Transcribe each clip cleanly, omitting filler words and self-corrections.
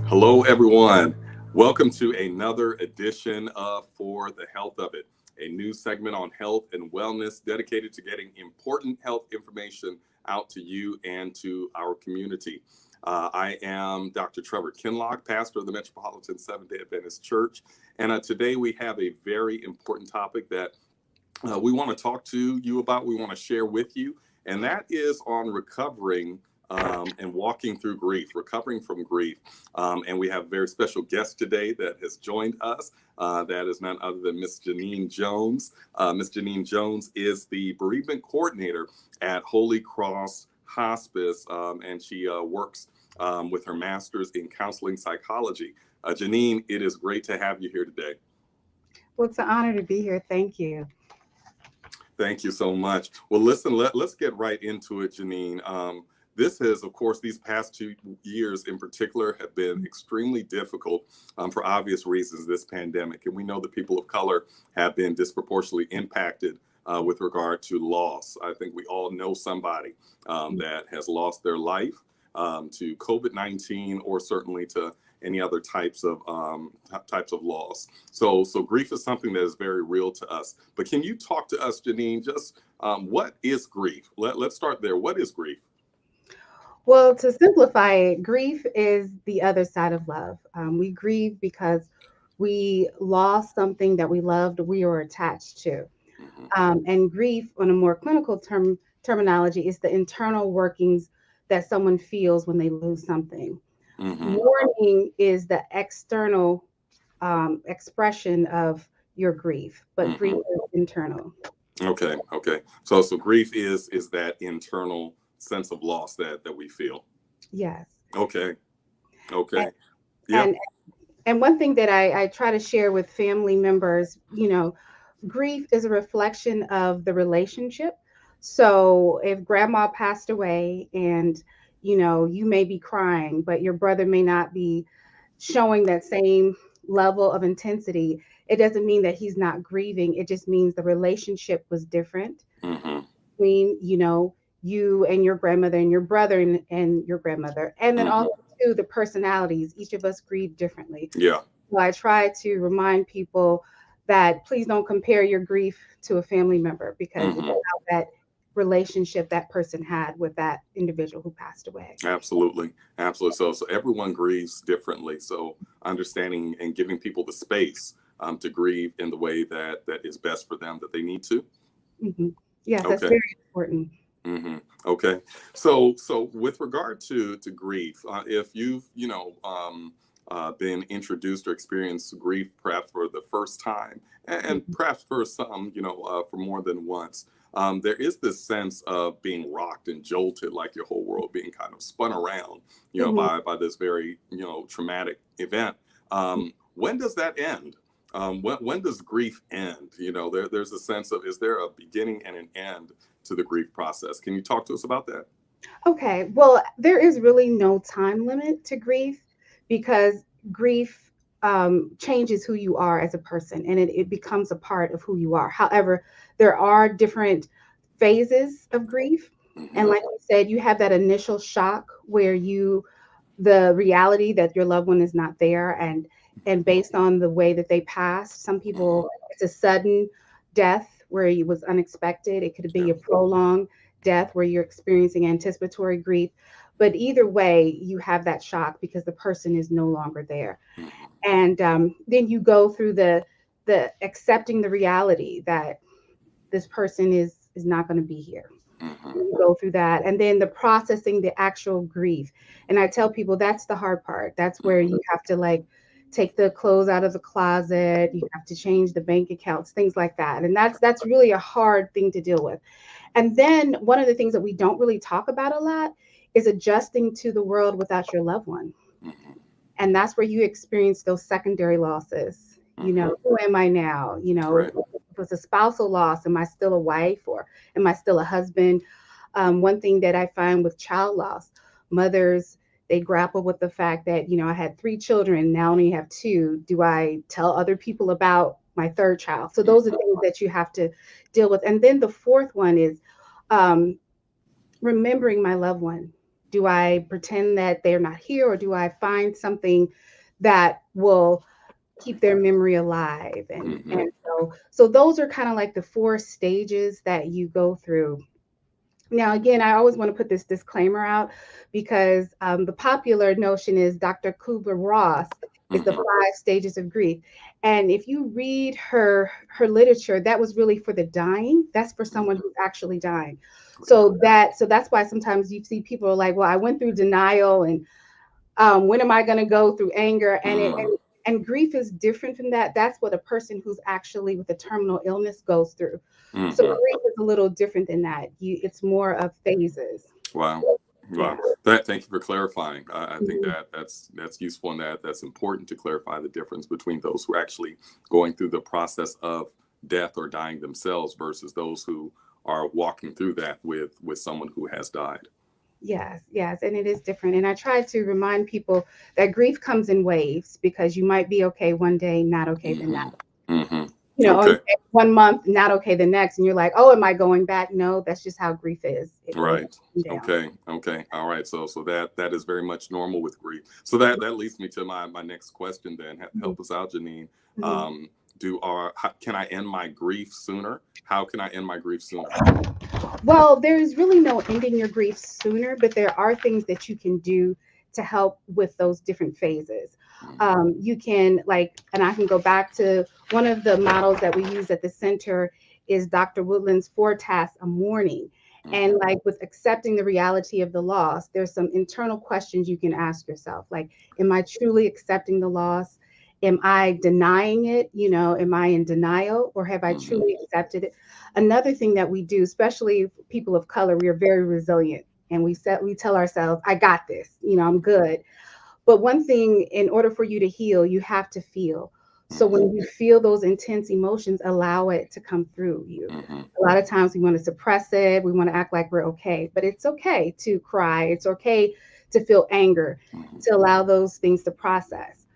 Hello, everyone. Welcome to another edition of For the Health of It, a new segment on health and wellness dedicated to getting important health information out to you and to our community. I am Dr. Trevor Kinlock, pastor of the Metropolitan Seventh-day Adventist Church, and today we have a very important topic that we want to talk to you about, we want to share with you, and that is on recovering and walking through grief, recovering from grief. And we have a very special guest today that has joined us. That is none other than Miss Janine Jones. Miss Janine Jones is the bereavement coordinator at Holy Cross Hospice, and she works with her master's in counseling psychology. Janine, it is great to have you here today. Well, it's an honor to be here. Thank you. Thank you so much. Well, listen, let's get right into it, Janine. This has, of course, these past 2 years in particular have been extremely difficult for obvious reasons, this pandemic. And we know that people of color have been disproportionately impacted with regard to loss. I think we all know somebody that has lost their life to COVID-19 or certainly to any other types of loss. So grief is something that is very real to us. But can you talk to us, Janine, just what is grief? Let's start there. What is grief? Well, to simplify it, grief is the other side of love. We grieve because we lost something that we loved, we were attached to. Hmm. And grief, on a more clinical terminology, is the internal workings that someone feels when they lose something. Hmm. Mourning is the external expression of your grief, but grief Hmm. is internal. Okay. So grief is that internal sense of loss that we feel. Yes. Okay. Okay. And, Yeah. and And one thing that I try to share with family members, grief is a reflection of the relationship. So if grandma passed away and, you may be crying, but your brother may not be showing that same level of intensity, it doesn't mean that he's not grieving. It just means the relationship was different Hmm. between, you and your grandmother and your brother and your grandmother. And then also, Hmm. too, the personalities. Each of us grieve differently. Yeah. So I try to remind people that please don't compare your grief to a family member because it's Hmm. about that relationship that person had with that individual who passed away. Absolutely. So everyone grieves differently. So understanding and giving people the space to grieve in the way that is best for them that they need to. Hmm. Yes, that's Okay. very important. Hmm. Okay. So with regard to grief, if you've been introduced or experienced grief perhaps for the first time, and Mhm. perhaps for some for more than once, there is this sense of being rocked and jolted, like your whole world being kind of spun around, Mhm. by this very traumatic event. When does that end? When does grief end? There's a sense of, is there a beginning and an end to the grief process? Can you talk to us about that? Okay, well, there is really no time limit to grief because grief changes who you are as a person and it becomes a part of who you are. However, there are different phases of grief. And Hmm. like you said, you have that initial shock where the reality that your loved one is not there and based on the way that they passed, some Hmm. people it's a sudden death where it was unexpected. It could Yeah. be a prolonged death where you're experiencing anticipatory grief. But either way, you have that shock because the person is no longer there. Hmm. And then you go through the accepting the reality that this person is not going to be here. Hmm. You go through that, and then the processing the actual grief. And I tell people that's the hard part. That's where Hmm. you have to like take the clothes out of the closet. You have to change the bank accounts, things like that. And that's really a hard thing to deal with. And then one of the things that we don't really talk about a lot is adjusting to the world without your loved one. Hmm. And that's where you experience those secondary losses. Hmm. Who am I now? If Right. it was a spousal loss, am I still a wife or am I still a husband? One thing that I find with child loss, mothers, they grapple with the fact that, I had three children, now I only have two. Do I tell other people about my third child? So those are Hmm. things that you have to deal with. And then the fourth one is um, remembering my loved one. Do I pretend that they're not here, or do I find something that will keep their memory alive? And Mm-hmm. and so those are kind of like the four stages that you go through. Now, again, I always want to put this disclaimer out because the popular notion is Dr. Kubler-Ross is the Mm-hmm. 5 stages of grief. And if you read her literature, that was really for the dying. That's for someone Mm-hmm. who's actually dying. Okay. So that's why sometimes you see people are like, well, I went through denial, and when am I going to go through anger? Mm-hmm. And grief is different from that. That's what a person who's actually with a terminal illness goes through. So Mm-hmm. grief is a little different than that. It's more of phases. Wow. Yeah. Wow. Thank you for clarifying. I think Mhm. that that's useful, and that's important to clarify the difference between those who are actually going through the process of death or dying themselves versus those who are walking through that with someone who has died. Yes, yes, and it is different. And I try to remind people that grief comes in waves, because you might be okay one day, not okay the Mm-hmm. next. Mm-hmm. Okay, Okay. 1 month, not okay the next, and you're like, oh, am I going back? No, that's just how grief is. It goes up Right. and down. Okay. Okay. All right. So that is very much normal with grief. So that leads me to my next question. Then Mhm, help us out, Janine. mhm. Um, can I end my grief sooner? How can I end my grief sooner? Well, there's really no ending your grief sooner, but there are things that you can do to help with those different phases. Mm-hmm. You can, like, and I can go back to one of the models that we use at the center is Dr. Woodland's 4 tasks a morning. And Mm-hmm. like with accepting the reality of the loss, there's some internal questions you can ask yourself. Like, am I truly accepting the loss? Am I denying it? Am I in denial, or have I Mm-hmm. truly accepted it? Another thing that we do, especially people of color, we are very resilient, and we tell ourselves, I got this, I'm good. But one thing, in order for you to heal, you have to feel. So Mm-hmm. when you feel those intense emotions, allow it to come through you. Mm-hmm. A lot of times we want to suppress it, we want to act like we're okay, but it's okay to cry, it's okay to feel anger, Mm-hmm. to allow those things to process.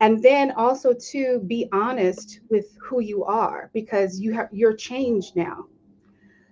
And then also to be honest with who you are, because you're changed now.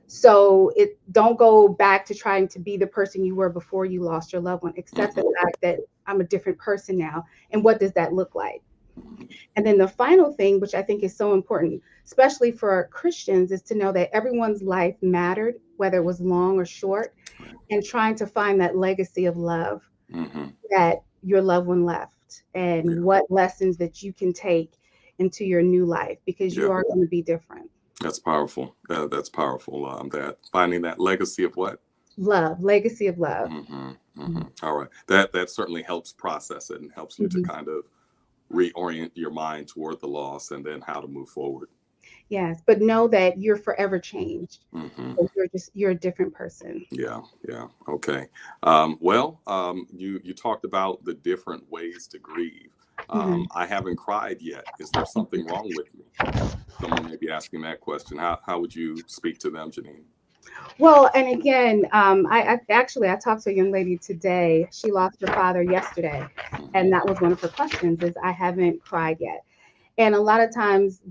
So it don't go back to trying to be the person you were before you lost your loved one. Accept the Mm-hmm. fact that I'm a different person now. And what does that look like? Mm-hmm. And then the final thing, which I think is so important, especially for Christians, is to know that everyone's life mattered, whether it was long or short, Right. and trying to find that legacy of love Mm-hmm. that your loved one left, and Yeah. what lessons that you can take into your new life, because you Yeah. are going to be different. That's powerful. That's powerful. That finding that legacy of what? Love, legacy of love. Mm-hmm. Mm-hmm. Mhm. All right. That certainly helps process it and helps you to Mhm. kind of reorient your mind toward the loss and then how to move forward. Yes, but know that you're forever changed. Mm-hmm. You're a different person. Yeah, yeah. Okay. You talked about the different ways to grieve. Mhm. I haven't cried yet. Is there something wrong with me? Someone may be asking that question. How would you speak to them, Janine? Well, and again, I talked to a young lady today. She lost her father yesterday, Mm-hmm. and that was one of her questions: is I haven't cried yet. And a lot of times,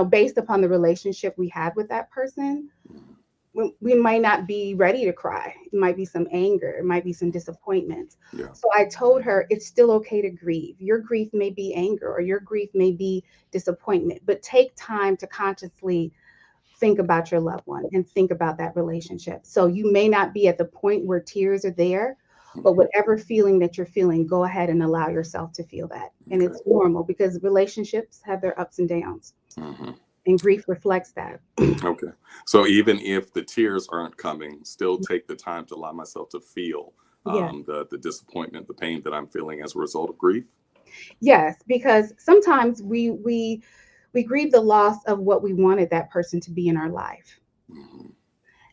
based upon the relationship we had with that person, Mm-hmm. we might not be ready to cry. It might be some anger, it might be some disappointment. Yeah. So I told her it's still okay to grieve. Your grief may be anger, or your grief may be disappointment, but take time to consciously think about your loved one and think about that relationship. So you may not be at the point where tears are there, but Mm-hmm. whatever feeling that you're feeling, go ahead and allow yourself to feel that. And Okay. it's normal, because relationships have their ups and downs, Mm-hmm. and grief reflects that. Okay. So even if the tears aren't coming, still take the time to allow myself to feel Yeah. the disappointment, the pain that I'm feeling as a result of grief. Yes, because sometimes we grieve the loss of what we wanted that person to be in our life. Mm-hmm.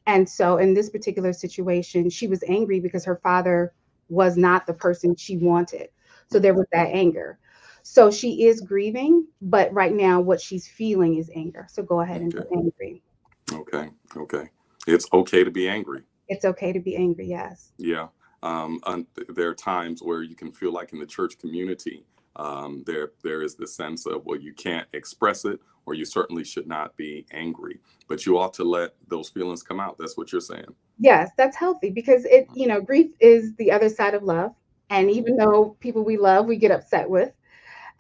And so in this particular situation, she was angry because her father was not the person she wanted. So there Mm-hmm. was that anger. So she is grieving, but right now what she's feeling is anger. So go ahead and be Okay. angry. Okay. Okay. It's okay to be angry. It's okay to be angry, yes. Yeah. There are times where you can feel like in the church community, there is the sense of, well, you can't express it, or you certainly should not be angry, but you ought to let those feelings come out. That's what you're saying. Yes, that's healthy because grief is the other side of love. And Hmm. even though people we love, we get upset with.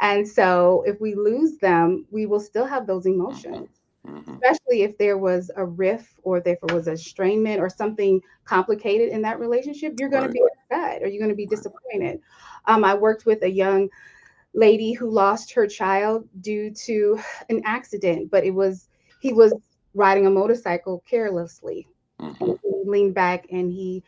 And so if we lose them, we will still have those Hmm. emotions, Hmm. especially if there was a rift or if there was a strainment or something complicated in that relationship, you're going to Right. be upset or you're going to be Right. disappointed. I worked with a young lady who lost her child due to an accident, but he was riding a motorcycle carelessly. And Hmm. he leaned back and he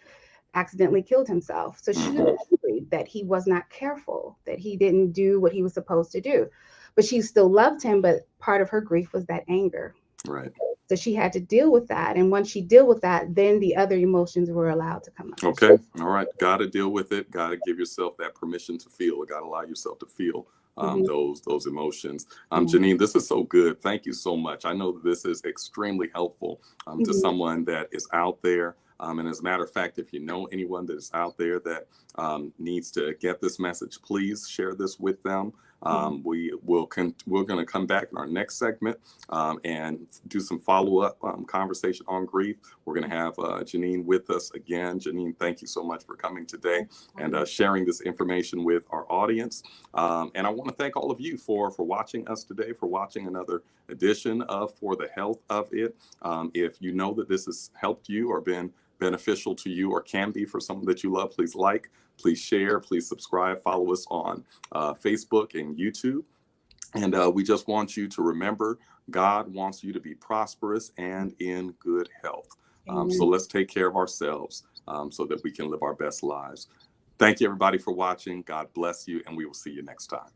accidentally killed himself. So she was Hmm. angry that he was not careful, that he didn't do what he was supposed to do. But she still loved him, but part of her grief was that anger. Right. So she had to deal with that. And once she dealt with that, then the other emotions were allowed to come up. Okay. All right. Got to deal with it. Got to give yourself that permission to feel. Got to allow yourself to feel Mhm, those emotions. mhm, Janine, this is so good. Thank you so much. I know that this is extremely helpful to mhm, someone that is out there. And as a matter of fact, if you know anyone that is out there that needs to get this message, please share this with them. mhm, We're going to come back in our next segment and do some follow up conversation on grief. We're going to have Janine with us again. Janine, thank you so much for coming today and mhm. sharing this information with our audience. And I want to thank all of you for watching us today, for watching another edition of For the Health of It. If you know that this has helped you or been beneficial to you or can be for someone that you love, please like, please share, please subscribe, follow us on Facebook and YouTube. And we just want you to remember God wants you to be prosperous and in good health. So Amen. let's take care of ourselves so that we can live our best lives. Thank you, everybody, for watching. God bless you, and we will see you next time.